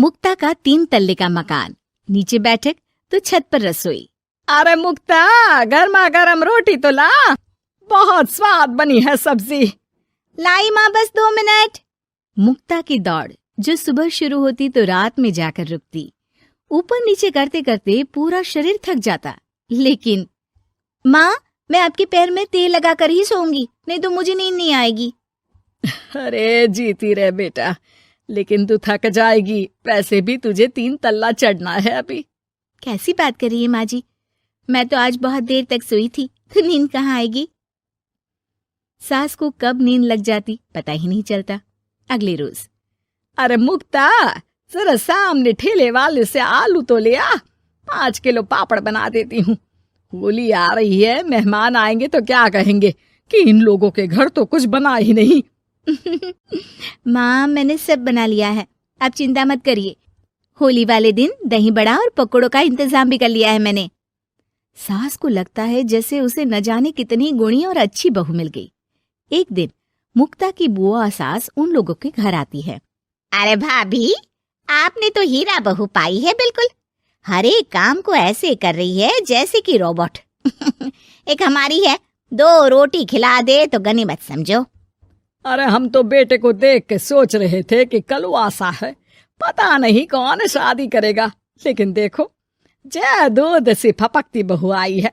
मुक्ता का 3 तल्ले का मकान, नीचे बैठक तो छत पर रसोई। अरे मुक्ता, गर्मा गर्म रोटी तो ला, बहुत स्वाद बनी है सब्जी। लाई माँ, बस 2 मिनट। मुक्ता की दौड़ जो सुबह शुरू होती तो रात में जाकर रुकती। ऊपर नीचे करते करते पूरा शरीर थक जाता, लेकिन माँ, मैं आपके पैर में तेल लगा कर ही सोऊंगी, नहीं तो मुझे नींद नहीं आएगी। अरे जीती रहे बेटा, लेकिन तू थक जाएगी, वैसे भी तुझे 3 तल्ला चढ़ना है अभी। कैसी बात कर रही है माँ जी, मैं तो आज बहुत देर तक सोई थी, तो नींद कहाँ आएगी। सास को कब नींद लग जाती पता ही नहीं चलता। अगले रोज, अरे मुक्ता, जरा सामने ठेले वाले से आलू तो ले आ, 5 किलो पापड़ बना देती हूँ। होली आ रही है, मेहमान आएंगे तो क्या कहेंगे कि इन लोगों के घर तो कुछ बना ही नहीं। माँ, मैंने सब बना लिया है, आप चिंता मत करिए। होली वाले दिन दही बड़ा और पकौड़ों का इंतजाम भी कर लिया है मैंने। सास को लगता है जैसे उसे न जाने कितनी गुणी और अच्छी बहू मिल गई। एक दिन मुक्ता की बुआ सास उन लोगों के घर आती है। अरे भाभी, आपने तो हीरा बहू पाई है बिल्कुल। हर एक काम को ऐसे कर रही है जैसे कि रोबोट। एक हमारी है, 2 रोटी खिला दे तो गनीमत समझो। अरे हम तो बेटे को देख के सोच रहे थे कि कलवासा है, पता नहीं कौन शादी करेगा, लेकिन देखो जय दूध से फपकती बहू आई है।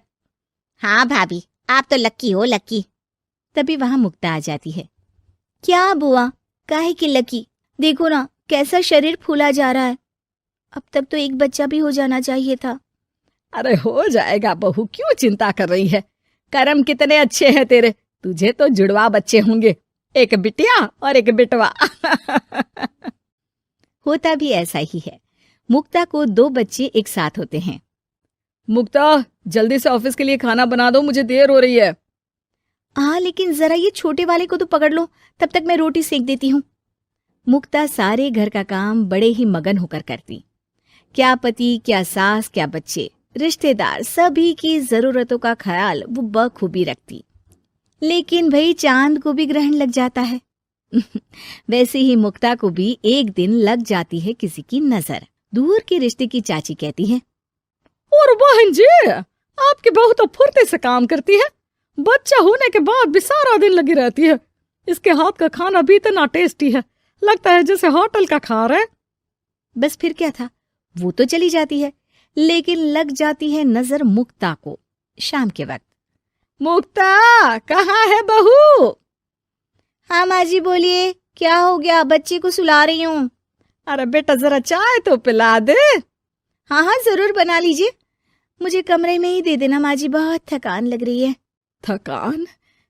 हाँ भाभी, आप तो लक्की हो, लक्की। तभी वहां मुक्ता आ जाती है। क्या बुआ, काहे की लकी, देखो ना कैसा शरीर फूला जा रहा है। अब तक तो एक बच्चा भी हो जाना चाहिए था। अरे हो जाएगा बहू, क्यों चिंता कर रही है। कर्म कितने अच्छे हैं तेरे, तुझे तो जुड़वा बच्चे होंगे, एक बिटिया और एक बिटवा। होता भी ऐसा ही है। मुक्ता को 2 बच्चे एक साथ होते हैं। मुक्ता, जल्दी से ऑफिस के लिए खाना बना दो, मुझे देर हो रही है। हाँ, लेकिन जरा ये छोटे वाले को तो पकड़ लो, तब तक मैं रोटी सेक देती हूँ। मुक्ता सारे घर का काम बड़े ही मगन होकर करती। क्या पति, क्या सास, क्या बच्चे, रिश्तेदार, सभी की जरूरतों का ख्याल वो बखूबी रखती। लेकिन भाई चांद को भी ग्रहण लग जाता है। वैसे ही मुक्ता को भी एक दिन लग जाती है किसी की नजर। दूर के रिश्ते की चाची कहती है, और बहन जी, आपकी बहू तो फुर्ती से काम करती है, बच्चा होने के बाद भी सारा दिन लगी रहती है। इसके हाथ का खाना भी इतना टेस्टी है, लगता है जैसे होटल का खा रहे। बस फिर क्या था, वो तो चली जाती है, लेकिन लग जाती है नजर मुक्ता को। शाम के वक्त, मुक्ता, कहाँ है बहू? हाँ माँ जी, बोलिए, क्या हो गया? बच्चे को सुला रही हूँ। अरे बेटा, जरा चाय तो पिला दे। हाँ हाँ, जरूर बना लीजिए, मुझे कमरे में ही दे देना माँ जी, बहुत थकान लग रही है। थकान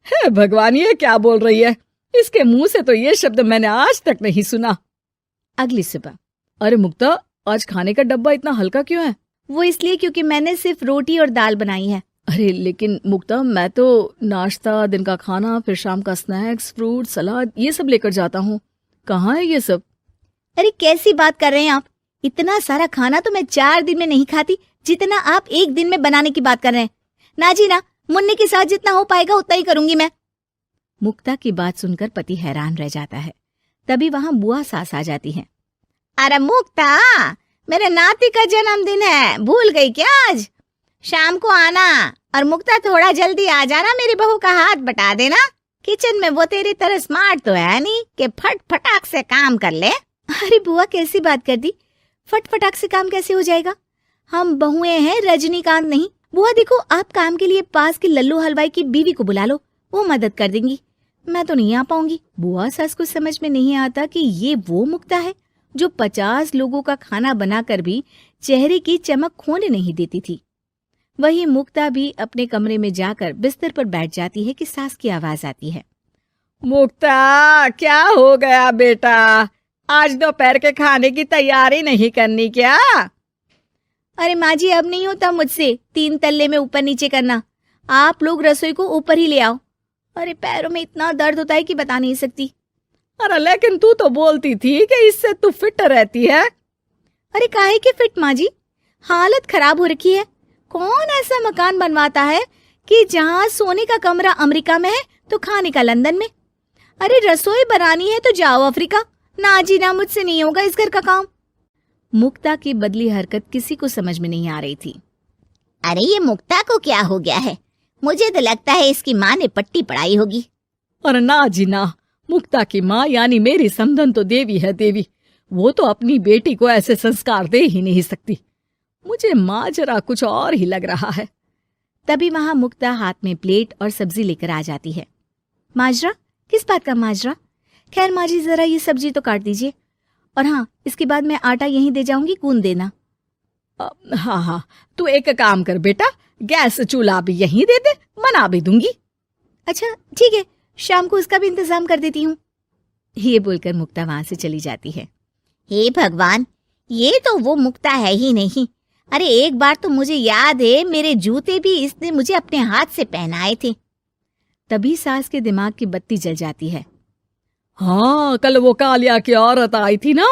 है? भगवान, ये क्या बोल रही है, इसके मुंह से तो ये शब्द मैंने आज तक नहीं सुना। अगली सुबह, अरे मुक्ता, आज खाने का डब्बा इतना हल्का क्यों है? वो इसलिए क्योंकि मैंने सिर्फ रोटी और दाल बनाई है। अरे लेकिन मुक्ता, मैं तो नाश्ता, दिन का खाना, फिर शाम का स्नैक्स, फ्रूट, सलाद, ये सब लेकर जाता हूँ। कहाँ है ये सब? अरे कैसी बात कर रहे हैं आप, इतना सारा खाना तो मैं 4 दिन में नहीं खाती, जितना आप 1 दिन में बनाने की बात कर रहे हैं। ना जी ना, मुन्ने के साथ जितना हो पाएगा उतना ही करूंगी मैं। मुक्ता की बात सुनकर पति हैरान रह जाता है। तभी वहां बुआ सास आ जाती है। अरे मुक्ता, मेरे नाती का जन्मदिन है, भूल गई क्या? आज शाम को आना, और मुक्ता थोड़ा जल्दी आ जाना, मेरी बहू का हाथ बटा देना। किचन में वो तेरी तरह स्मार्ट तो है नहीं कि फट फटाक से काम कर ले। अरे बुआ, कैसी बात कर दी, फट फटाक से काम कैसे हो जाएगा? हम बहुएं हैं, रजनीकांत नहीं। बुआ देखो, आप काम के लिए पास के लल्लू हलवाई की बीवी को बुला लो, वो मदद कर देंगी, मैं तो नहीं आ पाऊंगी। बुआ सास को समझ में नहीं आता कि ये वो मुक्ता है जो 50 लोगों का खाना बनाकर भी चेहरे की चमक खोने नहीं देती थी। वही मुक्ता भी अपने कमरे में जाकर बिस्तर पर बैठ जाती है कि सास की आवाज आती है। मुक्ता, क्या हो गया बेटा, आज दोपहर के खाने की तैयारी नहीं करनी क्या? अरे माँ जी, अब नहीं होता मुझसे 3 तल्ले में ऊपर नीचे करना, आप लोग रसोई को ऊपर ही ले आओ। अरे पैरों में इतना दर्द होता है कि बता नहीं सकती। अरे लेकिन तू तो बोलती थी कि इससे तू फिट रहती है। अरे काहे के फिट माँ जी, हालत खराब हो रखी है। कौन ऐसा मकान बनवाता है कि जहाँ सोने का कमरा अमेरिका में है तो खाने का लंदन में। अरे रसोई बनानी है तो जाओ अफ्रीका। ना जी ना, मुझसे नहीं होगा इस घर का काम। मुक्ता की बदली हरकत किसी को समझ में नहीं आ रही थी। अरे ये मुक्ता को क्या हो गया है? मुझे तो लगता है इसकी माँ ने पट्टी पढ़ाई होगी। और ना जी ना, मुक्ता की माँ यानी मेरी समधन तो देवी है देवी। वो तो अपनी बेटी को ऐसे संस्कार दे ही नहीं सकती। मुझे माजरा कुछ और ही लग रहा है। तभी वहां मुक्ता हाथ में प्लेट और सब्जी लेकर आ जाती है। माजरा? किस बात का माजरा? खैर माँ जी, जरा ये सब्जी तो काट दीजिए, और हाँ, इसके बाद मैं आटा यहीं दे जाऊंगी, गूंद देना। हाँ हाँ, तू एक काम कर बेटा, गैस चूल्हा भी यहीं दे दे, बना भी दूंगी। अच्छा ठीक है, शाम को उसका भी इंतजाम कर देती हूँ। ये बोलकर मुक्ता वहां से चली जाती है। हे भगवान, ये तो वो मुक्ता है ही नहीं। अरे एक बार तो मुझे याद है, मेरे जूते भी इसने मुझे अपने हाथ से पहनाए थे। तभी सास के दिमाग की बत्ती जल जाती है। हाँ, कल वो कालिया की औरत आई थी ना,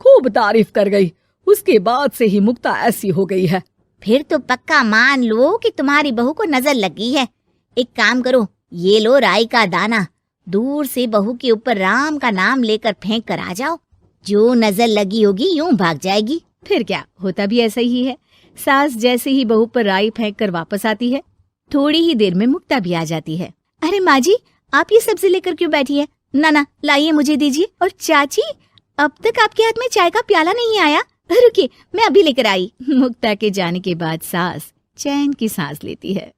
खूब तारीफ कर गई। उसके बाद से ही मुक्ता ऐसी हो गई है। फिर तो पक्का मान लो कि तुम्हारी बहू को नजर लगी है। एक काम करो, ये लो राई का दाना, दूर से बहू के ऊपर राम का नाम लेकर फेंक कर आ जाओ। जो नजर लगी होगी यूं भाग जाएगी। फिर क्या, होता भी ऐसा ही है। सास जैसे ही बहू पर राई फेंक कर वापस आती है, थोड़ी ही देर में मुक्ता भी आ जाती है। अरे माँ जी, आप ये सब्जी लेकर क्यों बैठी है? ना ना, लाइए, मुझे दीजिए। और चाची, अब तक आपके हाथ में चाय का प्याला नहीं आया। रुकिए, मैं अभी लेकर आई। मुक्ता के जाने के बाद सास चैन की सांस लेती है।